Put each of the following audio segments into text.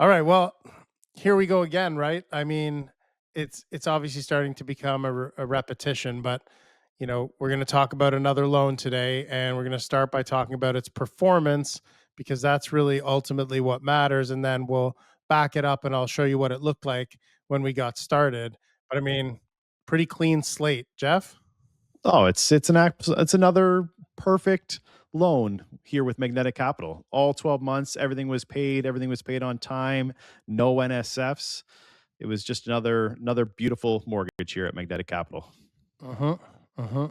All right. Well, here we go again, right? I mean, it's obviously starting to become a repetition, but we're going to talk about another loan today, and we're going to start by talking about its performance because that's really ultimately what matters, and then we'll back it up, and I'll show you what it looked like when we got started. But I mean, pretty clean slate, Jeff. Oh, it's another perfect loan here with Magnetic Capital. All 12 months, everything was paid on time, no NSFs. It was just another beautiful mortgage here at Magnetic Capital. Uh-huh. Uh-huh.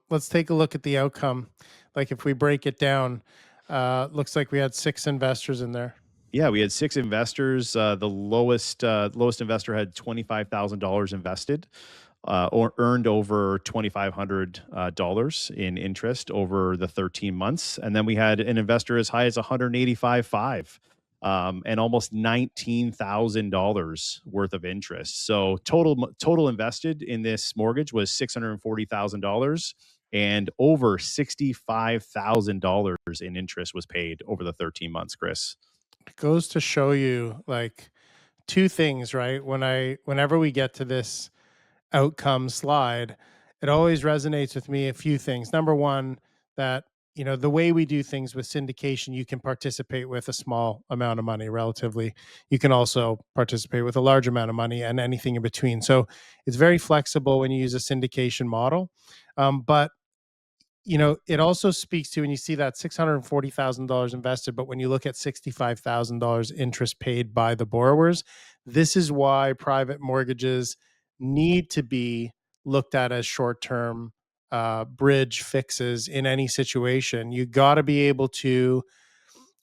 Let's take a look at the outcome. Like if we break it down, looks like we had 6 investors in there. Yeah, we had 6 investors. The lowest investor had $25,000 invested, or earned over $2,500 in interest over the 13 months, and then we had an investor as high as 185.5, and almost $19,000 worth of interest. So total invested in this mortgage was $640,000, and over $65,000 in interest was paid over the 13 months, Chris. It goes to show you like two things, right? Whenever we get to this outcome slide, it always resonates with me a few things. Number one, that the way we do things with syndication, you can participate with a small amount of money relatively. You can also participate with a large amount of money and anything in between. So it's very flexible when you use a syndication model. But it also speaks to when you see that $640,000 invested, but when you look at $65,000 interest paid by the borrowers, this is why private mortgages need to be looked at as short-term bridge fixes in any situation. You got to be able to,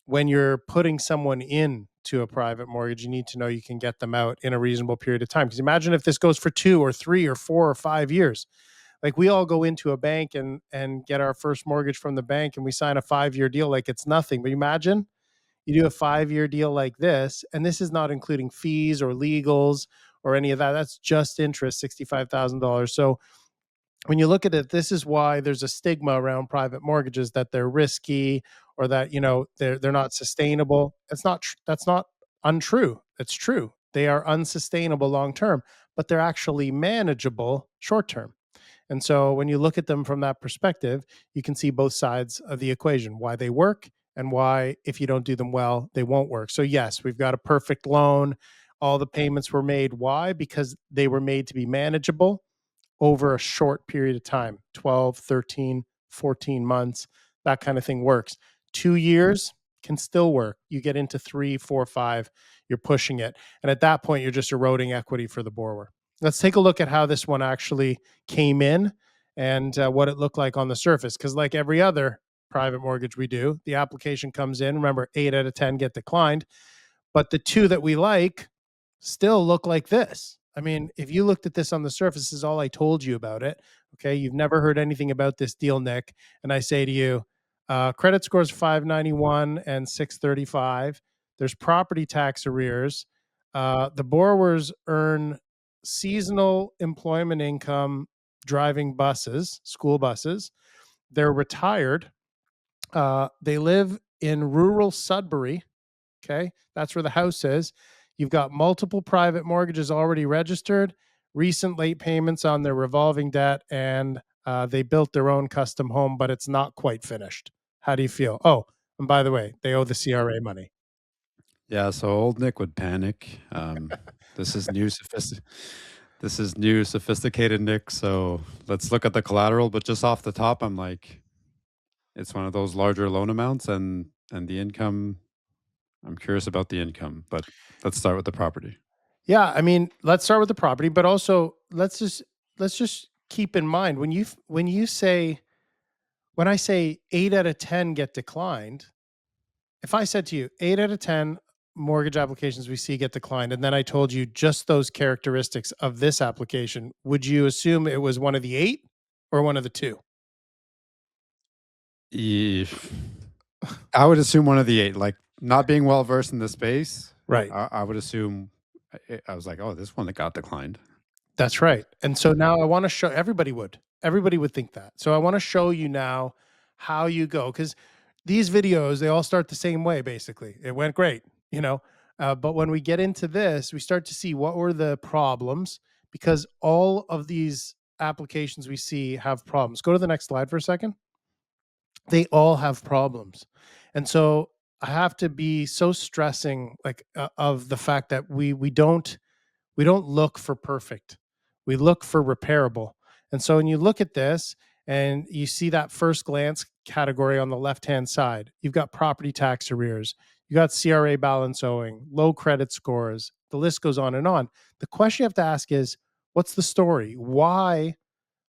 when you're putting someone in to a private mortgage, you need to know you can get them out in a reasonable period of time. Because imagine if this goes for 2 or 3 or 4 or 5 years. Like we all go into a bank and get our first mortgage from the bank and we sign a 5-year deal like it's nothing. But imagine you do a 5-year deal like this, and this is not including fees or legals or any of that. That's just interest, $65,000. So when you look at it, this is why there's a stigma around private mortgages that they're risky or that they're not sustainable. That's not untrue. It's true. They are unsustainable long term, but they're actually manageable short term. And so when you look at them from that perspective, you can see both sides of the equation, why they work and why, if you don't do them well, they won't work. So yes, we've got a perfect loan. All the payments were made. Why? Because they were made to be manageable over a short period of time, 12, 13, 14 months. That kind of thing works. 2 years can still work. You get into 3, 4, 5, you're pushing it. And at that point, you're just eroding equity for the borrower. Let's take a look at how this one actually came in and what it looked like on the surface. Because, like every other private mortgage we do, the application comes in. Remember, 8 out of 10 get declined. But the 2 that we like still look like this. I mean, if you looked at this on the surface, this is all I told you about it. Okay. You've never heard anything about this deal, Nick. And I say to you, credit scores 591 and 635. There's property tax arrears. The borrowers earn seasonal employment income driving buses, school buses. They're retired. They live in rural Sudbury. Okay. That's where the house is. You've got multiple private mortgages already registered, recent late payments on their revolving debt, and they built their own custom home, but it's not quite finished. How do you feel? Oh, and by the way, they owe the CRA money. Yeah, so old Nick would panic. This is this is new sophisticated Nick. So let's look at the collateral. But just off the top, I'm like, it's one of those larger loan amounts, and the income. I'm curious about the income, but let's start with the property. Yeah, I mean, let's start with the property, but also let's just keep in mind when I say 8 out of 10 get declined, if I said to you 8 out of 10 mortgage applications we see get declined, and then I told you just those characteristics of this application, would you assume it was one of the 8 or one of the 2? If, I would assume one of the 8. Like not being well versed in the space, Right. I would assume. I was like, oh, this one that got declined. That's right. And so now I want to show everybody would think that. So I want to show you now how you go, because these videos, they all start the same way basically. It went great, But when we get into this, we start to see what were the problems, because all of these applications we see have problems. Go to the next slide for a second. They all have problems. And so I have to be so stressing, like, of the fact that we don't look for perfect. We look for repairable. And so when you look at this and you see that first glance category on the left-hand side, you've got property tax arrears, you got CRA balance owing, low credit scores, the list goes on and on. The question you have to ask is, what's the story? Why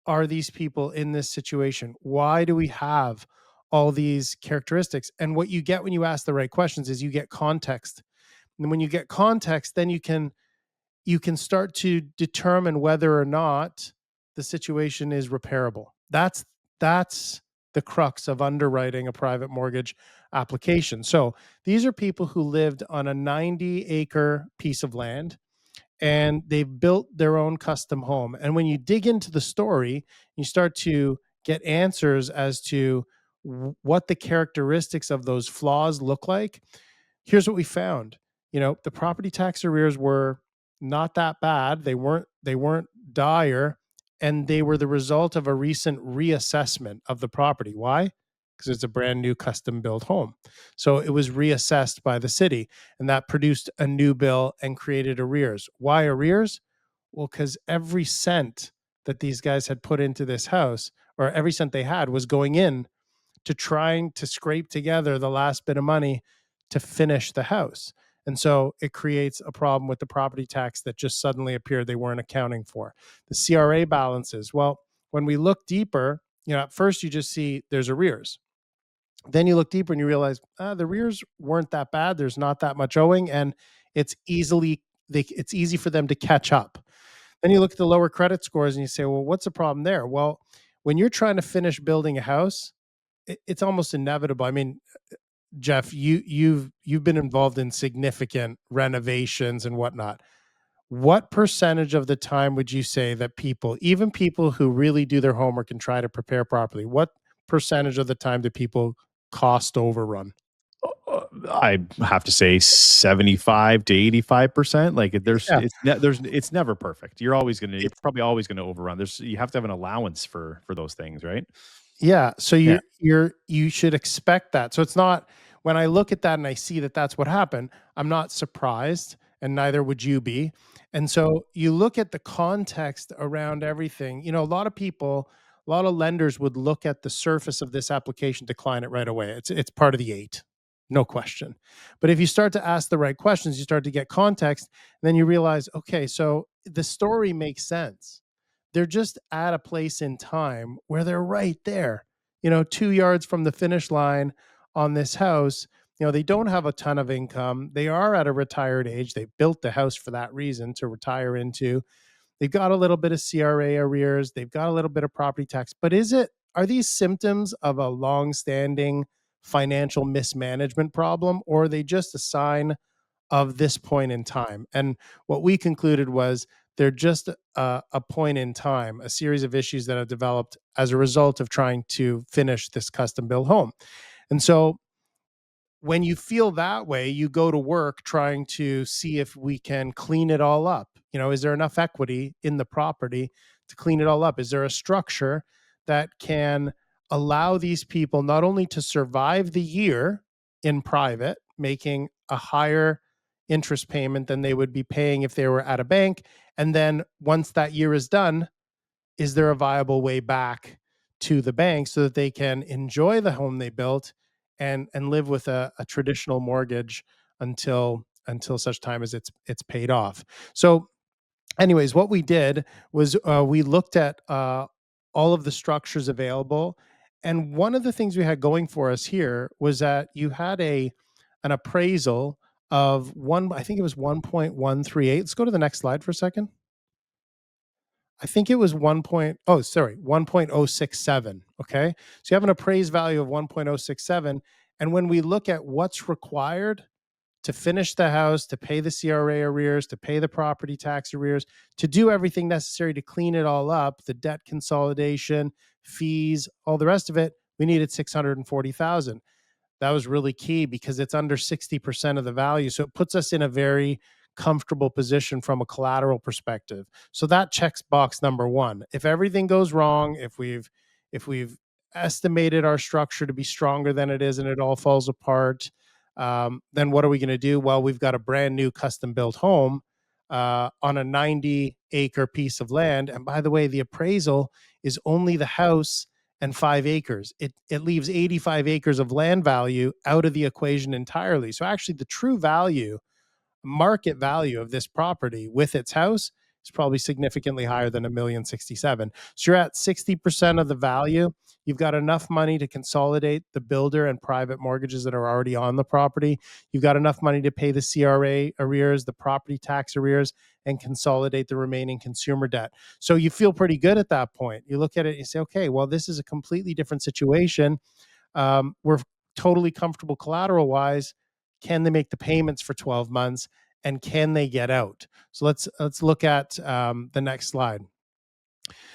are these people in this situation? Why do we have all these characteristics? And what you get when you ask the right questions is you get context. And when you get context, then you can start to determine whether or not the situation is repairable. That's the crux of underwriting a private mortgage application. So these are people who lived on a 90-acre piece of land, and they've built their own custom home. And when you dig into the story, you start to get answers as to what the characteristics of those flaws look like. Here's what we found. The property tax arrears were not that bad. They weren't dire, and they were the result of a recent reassessment of the property. Why? Because it's a brand new custom built home. So it was reassessed by the city, and that produced a new bill and created arrears. Why arrears? Well, because every cent that these guys had put into this house, or every cent they had, was going in to trying to scrape together the last bit of money to finish the house. And so it creates a problem with the property tax that just suddenly appeared they weren't accounting for. The CRA balances. Well, when we look deeper, at first you just see there's arrears. Then you look deeper and you realize the arrears weren't that bad. There's not that much owing, and it's easy for them to catch up. Then you look at the lower credit scores and you say, well, what's the problem there? Well, when you're trying to finish building a house, it's almost inevitable. I mean, Jeff, you've been involved in significant renovations and whatnot. What percentage of the time would you say that people, even people who really do their homework and try to prepare properly, what percentage of the time do people cost overrun? I have to say 75 to 85%. Like Yeah. it's never perfect. You're probably always gonna overrun. You have to have an allowance for those things, right? Yeah, so Yeah. you should expect that. So it's not, when I look at that and I see that that's what happened, I'm not surprised, and neither would you be. And so you look at the context around everything. A lot of people, a lot of lenders would look at the surface of this application, decline it right away. It's part of the eight, no question. But if you start to ask the right questions, you start to get context, and then you realize, okay, so the story makes sense. They're just at a place in time where they're right there, 2 yards from the finish line on this house. They don't have a ton of income. They are at a retired age. They built the house for that reason, to retire into. They've got a little bit of CRA arrears. They've got a little bit of property tax. But are these symptoms of a long-standing financial mismanagement problem, or are they just a sign of this point in time? And what we concluded was they're just a point in time, a series of issues that have developed as a result of trying to finish this custom built home. And so when you feel that way, you go to work trying to see if we can clean it all up. Is there enough equity in the property to clean it all up? Is there a structure that can allow these people not only to survive the year in private, making a higher interest payment than they would be paying if they were at a bank, and then once that year is done, is there a viable way back to the bank so that they can enjoy the home they built and live with a traditional mortgage until such time as it's paid off? So anyways, what we did was we looked at all of the structures available, and one of the things we had going for us here was that you had an appraisal of I think it was 1.138. Let's go to the next slide for a second. I think it was 1.067. Okay. So you have an appraised value of 1.067. And when we look at what's required to finish the house, to pay the CRA arrears, to pay the property tax arrears, to do everything necessary to clean it all up, the debt consolidation, fees, all the rest of it, we needed 640,000. that was really key because it's under 60% of the value. So it puts us in a very comfortable position from a collateral perspective. So that checks box number one. If everything goes wrong, if we've estimated our structure to be stronger than it is and it all falls apart, then what are we going to do? Well, we've got a brand new custom built home on a 90-acre piece of land. And by the way, the appraisal is only the house and 5 acres. It leaves 85 acres of land value out of the equation entirely. So actually, the true value, market value of this property with its house is probably significantly higher than 1,067,000. So you're at 60% of the value. You've got enough money to consolidate the builder and private mortgages that are already on the property. You've got enough money to pay the CRA arrears, the property tax arrears, and consolidate the remaining consumer debt. So you feel pretty good at that point. You look at it and you say, okay, well, this is a completely different situation. We're totally comfortable collateral wise. Can they make the payments for 12 months and can they get out? So let's look at the next slide.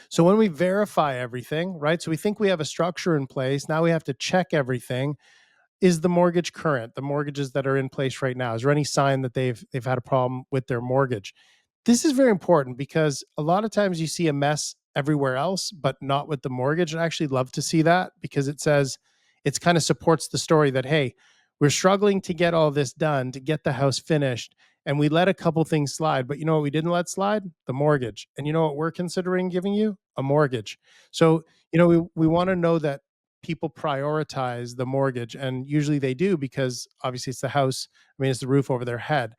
So when we verify everything, right? So we think we have a structure in place. Now we have to check everything. Is the mortgage current? The mortgages that are in place right now, is there any sign that they've had a problem with their mortgage? This is very important because a lot of times you see a mess everywhere else, but not with the mortgage. I actually love to see that because it says, it's kind of supports the story that, hey, we're struggling to get all this done, to get the house finished, and we let a couple things slide. But you know what we didn't let slide? The mortgage. And you know what we're considering giving you? A mortgage. So, we want to know that people prioritize the mortgage, and usually they do because obviously it's the house. I mean, it's the roof over their head.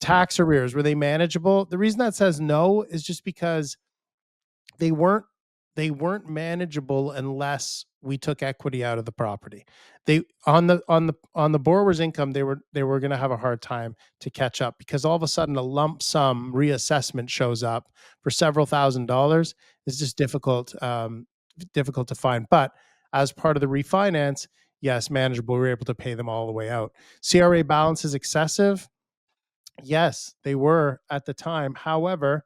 Tax arrears, were they manageable? The reason that says no is just because they weren't they weren't manageable unless we took equity out of the property. They on the borrower's income, they were going to have a hard time to catch up because all of a sudden a lump sum reassessment shows up for several $1,000s. It's just difficult to find. But as part of the refinance, yes, manageable. We were able to pay them all the way out. CRA balance is excessive. Yes, they were at the time. However,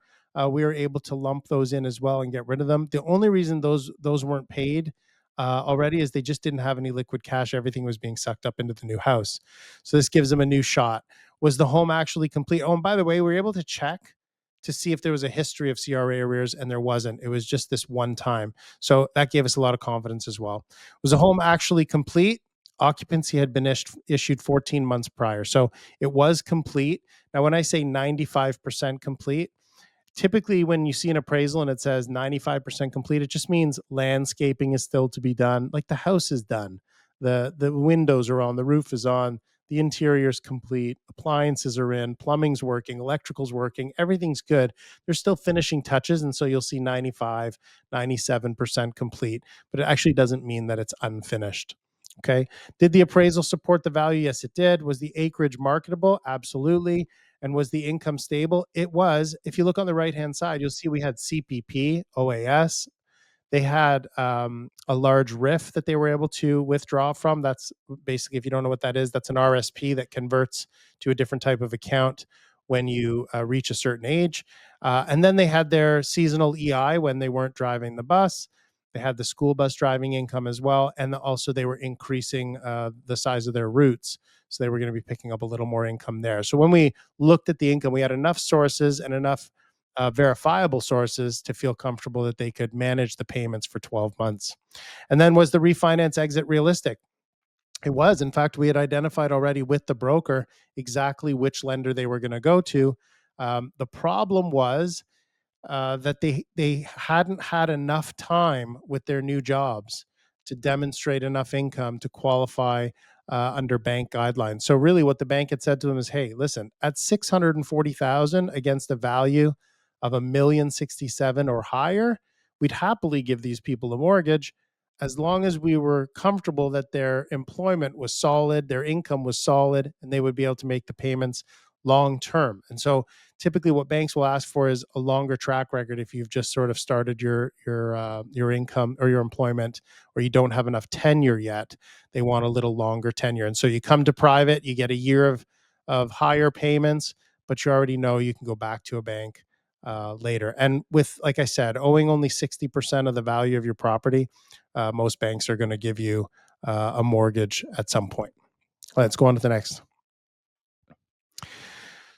we were able to lump those in as well and get rid of them. The only reason those weren't paid already is they just didn't have any liquid cash. Everything was being sucked up into the new house. So this gives them a new shot. Was the home actually complete? Oh, and by the way, we were able to check to see if there was a history of CRA arrears, and there wasn't. It was just this one time. So that gave us a lot of confidence as well. Was the home actually complete? Occupancy had been issued 14 months prior. So it was complete. Now, when I say 95% complete, typically when you see an appraisal and it says 95% complete, it just means landscaping is still to be done. Like the house is done. The windows are on, the roof is on, the interior is complete, appliances are in, plumbing's working, electrical's working, everything's good. There's still finishing touches. And so you'll see 95, 97% complete, but it actually doesn't mean that it's unfinished. Okay. Did the appraisal support the value? Yes, it did. Was the acreage marketable? Absolutely. And was the income stable? It was. If you look on the right-hand side, you'll see we had CPP, OAS. They had a large RIF that they were able to withdraw from. That's basically, if you don't know what that is, that's an RSP that converts to a different type of account when you reach a certain age. And then they had their seasonal EI when they weren't driving the bus. They had the school bus driving income as well. And also they were increasing the size of their routes. So they were going to be picking up a little more income there. So when we looked at the income, we had enough sources and enough verifiable sources to feel comfortable that they could manage the payments for 12 months. And then was the refinance exit realistic? It was. In fact, we had identified already with the broker exactly which lender they were going to go to. The problem was that they hadn't had enough time with their new jobs to demonstrate enough income to qualify under bank guidelines. So really, what the bank had said to them is, "Hey, listen, at 640,000 against a value of 1,067,000 or higher, we'd happily give these people a mortgage." As long as we were comfortable that their employment was solid, their income was solid, and they would be able to make the payments long term. And so typically what banks will ask for is a longer track record if you've just sort of started your income or your employment, or you don't have enough tenure yet. They want a little longer tenure. And so you come to private, you get a year of higher payments, but you already know you can go back to a bank later. And with, like I said, owing only 60% of the value of your property, most banks are going to give you a mortgage at some point. Let's go on to the next.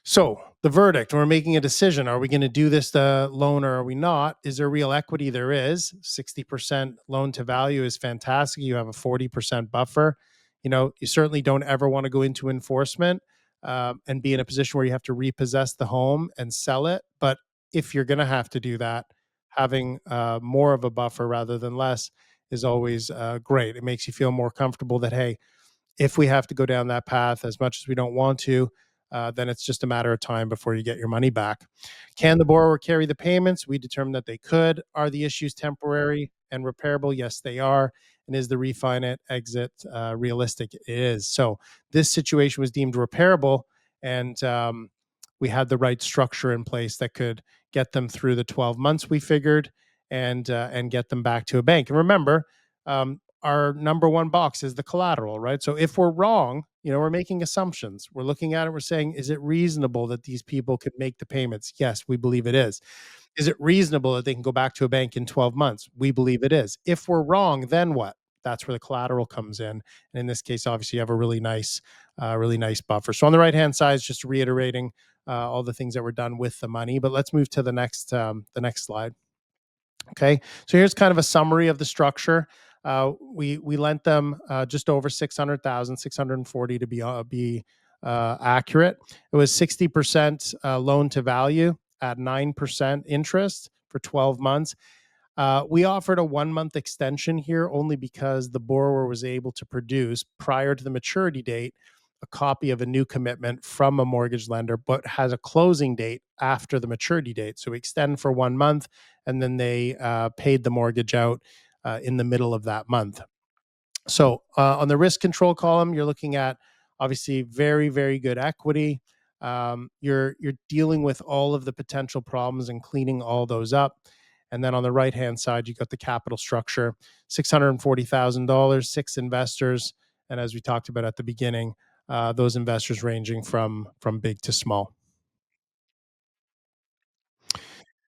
So the verdict, we're making a decision. Are we going to do this loan or are we not? Is there real equity? There is. 60% loan to value is fantastic. You have a 40% buffer. You certainly don't ever want to go into enforcement and be in a position where you have to repossess the home and sell it. But if you're going to have to do that, having more of a buffer rather than less is always great. It makes you feel more comfortable that, hey, if we have to go down that path, as much as we don't want to, then it's just a matter of time before you get your money back. Can the borrower carry the payments? We determined that they could. Are the issues temporary and repairable? Yes, they are. And is the refinance exit realistic? It is. So this situation was deemed repairable, and we had the right structure in place that could get them through the 12 months we figured, and get them back to a bank. And remember, our number one box is the collateral, right? So if we're wrong, we're making assumptions. We're looking at it. We're saying, is it reasonable that these people could make the payments? Yes, we believe it is. Is it reasonable that they can go back to a bank in 12 months? We believe it is. If we're wrong, then what? That's where the collateral comes in. And in this case, obviously, you have a really nice buffer. So on the right-hand side is just reiterating all the things that were done with the money. But let's move to the next slide. Okay, so here's kind of a summary of the structure. We lent them just over 600,000, 640 to be accurate. It was 60% loan to value at 9% interest for 12 months. We offered a 1-month extension here only because the borrower was able to produce prior to the maturity date a copy of a new commitment from a mortgage lender, but has a closing date after the maturity date. So we extend for 1 month, and then they paid the mortgage out in the middle of that month. So on the risk control column, you're looking at obviously very, very good equity. You're dealing with all of the potential problems and cleaning all those up. And then on the right-hand side, you got the capital structure, $640,000, 6 investors. And as we talked about at the beginning, those investors ranging from big to small.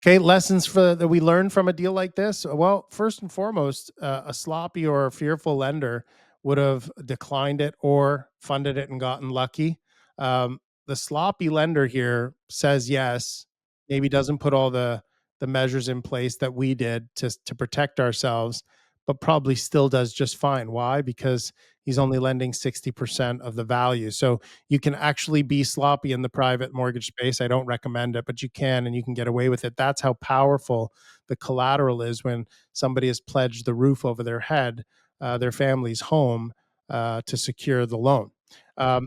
Okay, lessons that we learned from a deal like this. Well, first and foremost, a sloppy or fearful lender would have declined it or funded it and gotten lucky. The sloppy lender here says yes, maybe doesn't put all the measures in place that we did to protect ourselves, but probably still does just fine. Why? Because he's only lending 60% of the value. So you can actually be sloppy in the private mortgage space. I don't recommend it, but you can, and you can get away with it. That's how powerful the collateral is when somebody has pledged the roof over their head, their family's home, to secure the loan.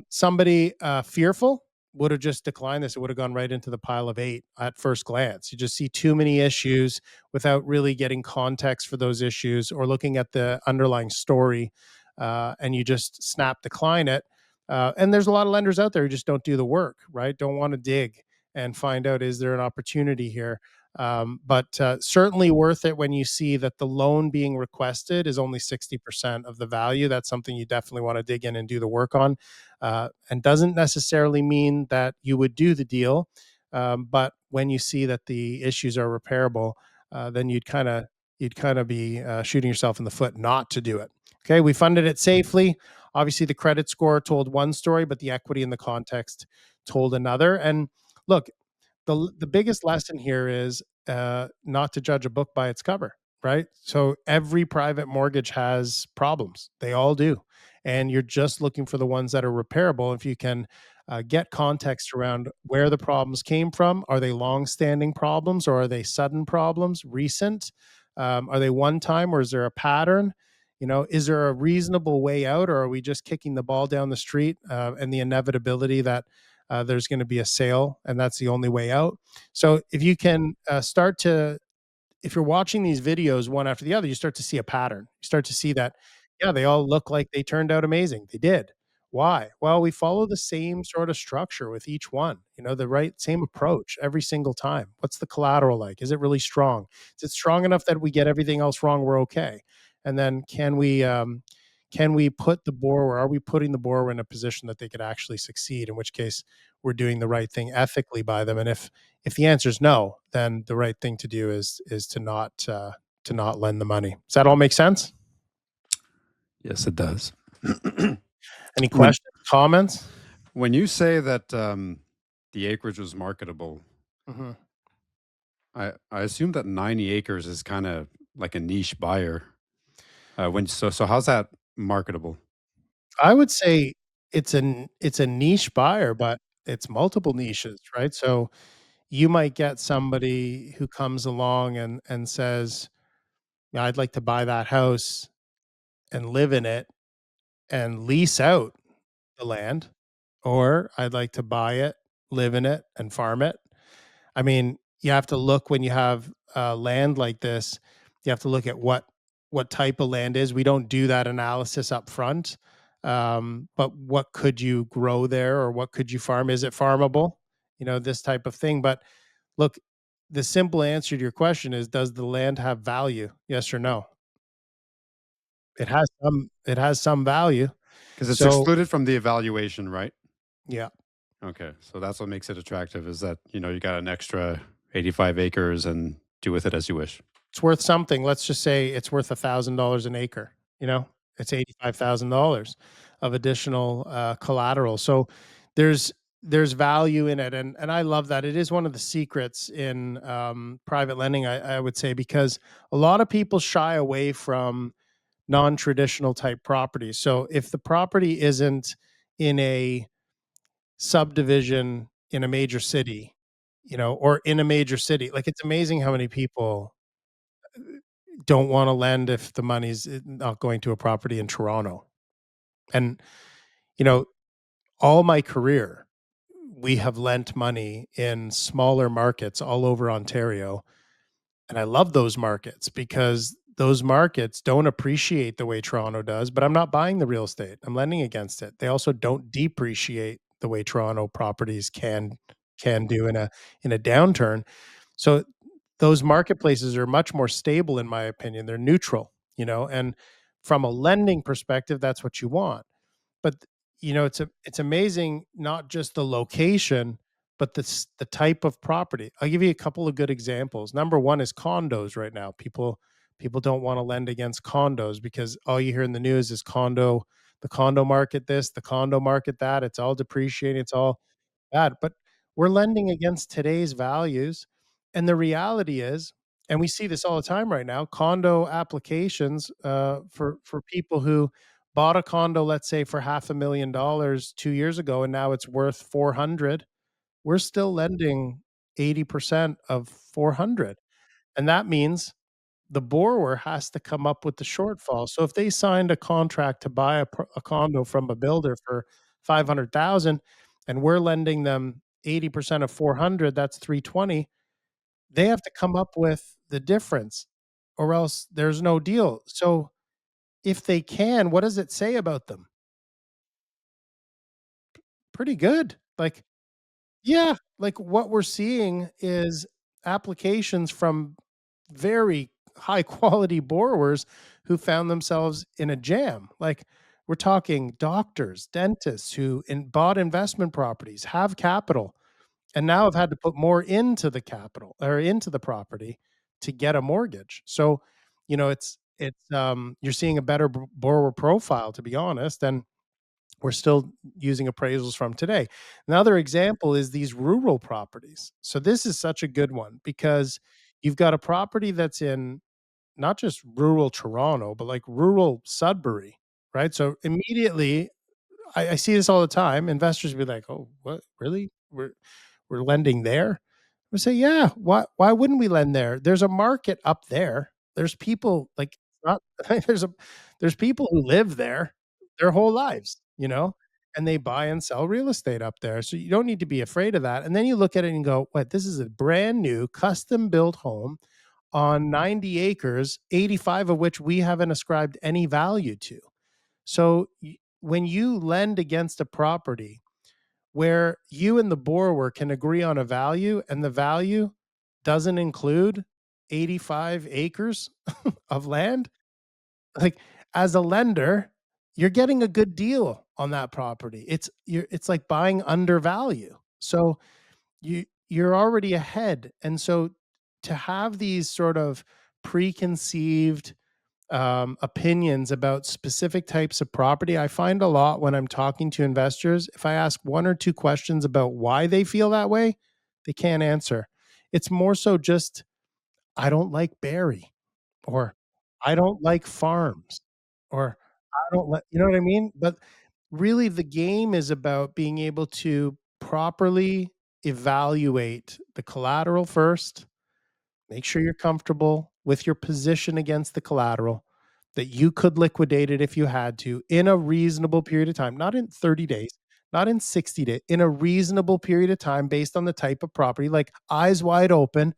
Somebody fearful would have just declined this. It would have gone right into the pile of 8 at first glance. You just see too many issues without really getting context for those issues or looking at the underlying story, and you just snap decline it. And there's a lot of lenders out there who just don't do the work, right? Don't want to dig and find out, is there an opportunity here? But certainly worth it when you see that the loan being requested is only 60% of the value. That's something you definitely want to dig in and do the work on, and doesn't necessarily mean that you would do the deal. But when you see that the issues are repairable, then you'd kind of be shooting yourself in the foot not to do it. Okay, we funded it safely. Obviously, the credit score told one story, but the equity and the context told another. And look, the biggest lesson here is not to judge a book by its cover, right? So every private mortgage has problems. They all do. And you're just looking for the ones that are repairable. If you can get context around where the problems came from, are they long-standing problems or are they sudden problems, recent? Are they one time or is there a pattern? Is there a reasonable way out, or are we just kicking the ball down the street and the inevitability that there's going to be a sale and that's the only way out? So if you can if you're watching these videos one after the other, you start to see a pattern. You start to see that, yeah, they all look like they turned out amazing. They did. Why? Well, we follow the same sort of structure with each one, the right same approach every single time. What's the collateral like? Is it really strong? Is it strong enough that we get everything else wrong, we're okay? And then can we put the borrower, are we putting the borrower in a position that they could actually succeed, in which case we're doing the right thing ethically by them? And if the answer is no, then the right thing to do is to not lend the money. Does that all make sense? Yes, it does. Any When questions? comments? When you say that the acreage was marketable, Mhm. I assume that 90 acres is kind of like a niche buyer. So how's that marketable? I would say it's a niche buyer, but it's multiple niches, right? So you might get somebody who comes along and says, "Yeah, I'd like to buy that house and live in it and lease out the land," or "I'd like to buy it, live in it, and farm it." I mean, you have to look when you have, land like this, you have to look at what type of land is. We don't do that analysis up front, but what could you grow there or what could you farm? Is it farmable? You know, this type of thing. But look, the simple answer to your question is, does the land have value? Yes or no? It has some value. Because it's So, excluded from the evaluation, right? yeah. Okay, so that's what makes it attractive is that, you got an extra 85 acres and do with it as you wish. It's worth something. Let's just say it's worth $1,000 an acre, you know? It's $85,000 of additional, collateral. So there's there's value in it, and I love that. It is one of the secrets in, private lending, I would say, because a lot of people shy away from non-traditional type properties. So if the property isn't in a subdivision in a major city, or in a major city, like, it's amazing how many people don't wanna lend if the money's not going to a property in Toronto. And, you know, all my career, we have lent money in smaller markets all over Ontario, and I love those markets because those markets don't appreciate the way Toronto does, but I'm not buying the real estate, I'm lending against it. They also don't depreciate the way Toronto properties can do in a downturn. So those marketplaces are much more stable in my opinion. They're neutral, and from a lending perspective, that's what you want. But, it's amazing not just the location, but the type of property. I'll give you a couple of good examples. Number 1 is condos right now. People don't wanna lend against condos because all you hear in the news is the condo market this, the condo market that. It's all depreciating, it's all bad, but we're lending against today's values, and the reality is, and we see this all the time right now, condo applications, for people who bought a condo, let's say, for $500,000 2 years ago, and now it's worth 400, we're still lending 80% of 400, and that means the borrower has to come up with the shortfall. So if they signed a contract to buy a condo from a builder for 500,000 and we're lending them 80% of 400, that's 320, they have to come up with the difference or else there's no deal. So if they can, what does it say about them? Pretty good. Like, yeah, like what we're seeing is applications from very high quality borrowers who found themselves in a jam. Like, we're talking doctors, dentists who bought investment properties, have capital, and now have had to put more into the capital or into the property to get a mortgage. So, you're seeing a better borrower profile, to be honest, and we're still using appraisals from today. Another example is these rural properties. So this is such a good one because you've got a property that's in not just rural Toronto, but like rural Sudbury, right? So immediately, I see this all the time. Investors be like, "Oh, what? Really? We're lending there?" We say, "Yeah. Why wouldn't we lend there? There's a market up there. There's people like not there's people who live there their whole lives, and they buy and sell real estate up there. So you don't need to be afraid of that." And then you look at it and go, "What? This is a brand new custom built home on 90 acres, 85 of which we haven't ascribed any value to." So when you lend against a property where you and the borrower can agree on a value and the value doesn't include 85 acres of land, like, as a lender, you're getting a good deal on that property. It's like buying undervalue. So you're already ahead. And so to have these sort of preconceived opinions about specific types of property. I find a lot when I'm talking to investors, if I ask one or two questions about why they feel that way, they can't answer. It's more so just, I don't like Barrie, or I don't like farms, or I don't like, you know what I mean? But really, the game is about being able to properly evaluate the collateral first. Make sure you're comfortable with your position against the collateral, that you could liquidate it if you had to in a reasonable period of time, not in 30 days, not in 60 days, in a reasonable period of time based on the type of property, like eyes wide open.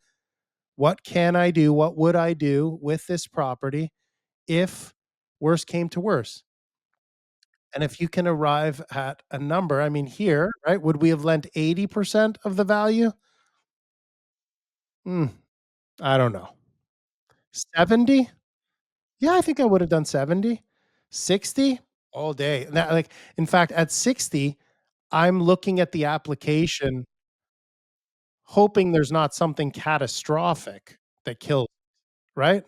What can I do? What would I do with this property if worse came to worse? And if you can arrive at a number, I mean, here, right? Would we have lent 80% of the value? Hmm, I don't know. 70? Yeah, I think I would have done 70. 60? All day. And that, like, in fact, at 60, I'm looking at the application, hoping there's not something catastrophic that kills, right?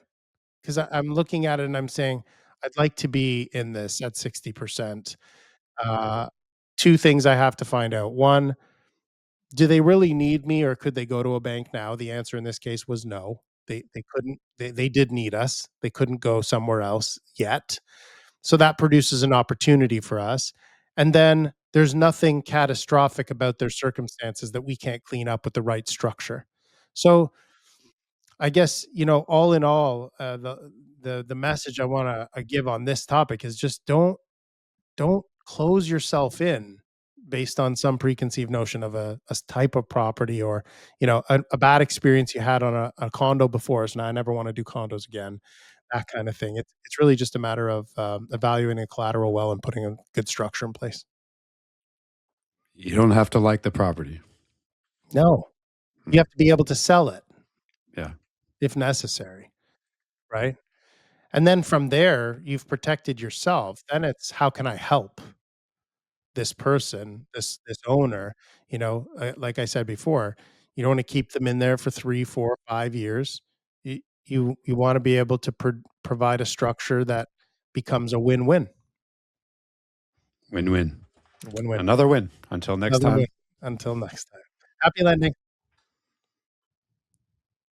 'Cause I'm looking at it and I'm saying, "I'd like to be in this at 60%." Uh, 2 things I have to find out. 1, do they really need me, or could they go to a bank now? The answer in this case was no. They couldn't, they did need us. They couldn't go somewhere else yet. So that produces an opportunity for us. And then there's nothing catastrophic about their circumstances that we can't clean up with the right structure. So I guess, all in all, the message I wanna give on this topic is just don't close yourself in based on some preconceived notion of a type of property, or, a bad experience you had on a condo before, so now I never wanna do condos again, that kind of thing. It's really just a matter of, evaluating the collateral well and putting a good structure in place. You don't have to like the property. No, you Mm, have to be able to sell it yeah. if necessary, right? And then from there, you've protected yourself. Then it's, how can I help this person, this owner? Like I said before, you don't want to keep them in there for 3, 4, 5 years. You want to be able to provide a structure that becomes a win-win. Win-win. Win-win. Another win. Until next Another win. time. Until next time. Happy lending.